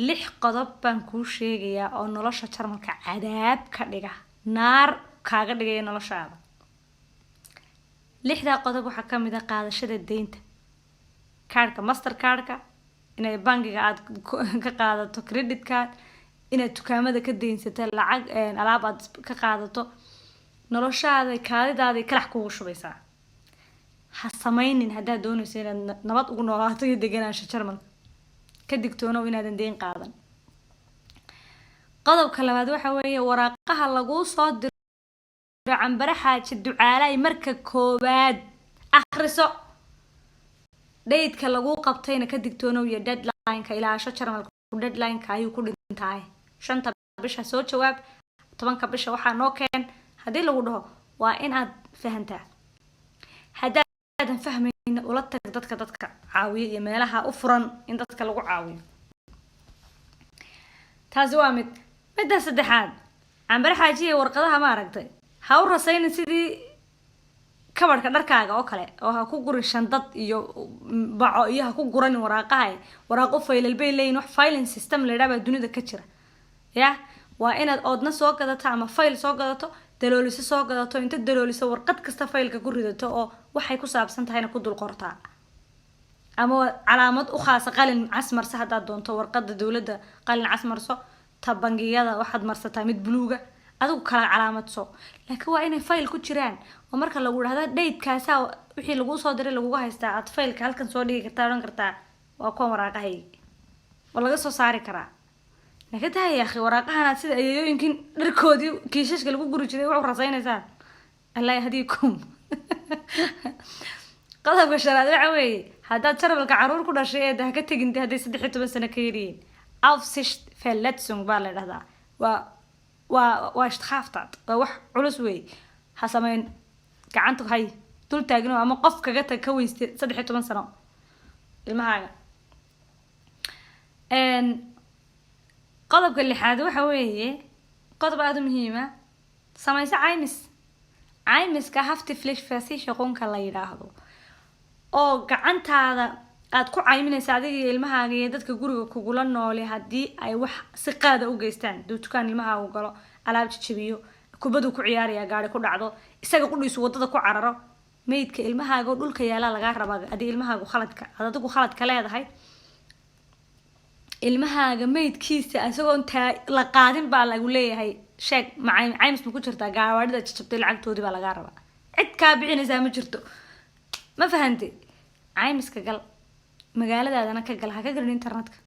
lix qodob baan kuu sheegayaa oo nolosha jarmalka cadaab ka dhiga naar kaaga dhigaya noloshaada lixdaa qodob waxaa ka mid ah qaadashada deynta kaarka master kaarka inay bangiga aad ka qaadato credit card inaad dukaamada ka deynsato lacag alaab aad ka qaadato noloshaada kaalidaada kalax kugu shubaysaa ha samaynin haddaad doonayso inaad nabad ugu noolaato iyo deganaansho jarmalka ka digtoonow inaadan deyn qaadan qodobka labaad waxa weeye waraaqaha laguu soo diro cambare xaaji ducaalay marka koowaad akhriso daydka lagu qabtayna ka digtoonow iyo deadline-ka ilaasho jarmalka deadline-ka ayuu ku dhintaay 5 bisha soo jawaab 10 bisha waxaa noo keen haddii lagu dhaho waa in aad fahantaa haddaadan fahmayna ula tag dadka caawiya iyo meelaha u furan in dadka lagu caawiyo taasi waa midda saddexaad cambare xaajiye warqadaha ma aragtay ha u rasaynin sidii kabarka dharkaaga oo kale oo ha ku gurin shandad iyo baco iyo ha ku guranin waraaqo faylal bay leeyihin wax filing system la yidhaha baa dunida ka jira ya waa inaad oodna soo gadato ama fayl soo gadato dalooliso soo gadato inta dalooliso warqad kasta faylka ku ridato oo waxay ku saabsan tahayna ku dul qortaa ama calaamad u khaasa qalin casmarsa haddaad doonto warqada dowladda qalin casmarso ta bangiyada waxaad marsataa mid buluuga adigu kala calaamadso laakiin waa inay fayl ku jiraan oo marka lagu dhahdo daydkaasa wixii lagu soo diray lagu haystaa aad faylka halkan soo dhigi kartaa oran kartaa waa kuwan waraaqahayga oo laga soo saari karaa laakiin taa ya akhi waraaqahan sida ayayooyinkin dharkoodii kiishashka lagu guri jiray wax rasaynaysaa allah yahdiikum qodobka shanaad waxa weeye haddaad jarmalka caruur ku dhashay ee ha ka tegin hadday 13 sano ka yaryihiin Aufsicht Verletzung baa la dhahdaa waa ishtixaaftaad waa wax culus wey ha samayn gacanta hay dul taagno ama qof kaga tag ka weyste 13 sano ilmahaaga qodobka lixaad waxa weeye qodob aad muhiim ah samayso caymiska hafti flash faasiisha qonka la yiraahdo oo gacantaada aad ku cayminaysa adiga iyo ilmahaaga iyo dadka guriga kugula nool hadii ay wax si qaada u geystaan dukaan ilmahaaga galo alaab jabiyo kubadu ku ciyaaraya gaari ku dhacdo isaga qudhiisu wadada ku cararo meydka ilmahaaga dhulka yaala laga rabaa adii ilmahaaga adigu khaladka leedahay ilmahaaga meydkiisa asagoo la qaadin baa lagu leeyahay sheeg caymis ma ku jirtaa gawaadhida jabtay lacagtoodii baa laga rabaa cid ka bixinaysa ma jirto ma fahantay caymiska gal magaaladaadana ka gal ha ka garin internetka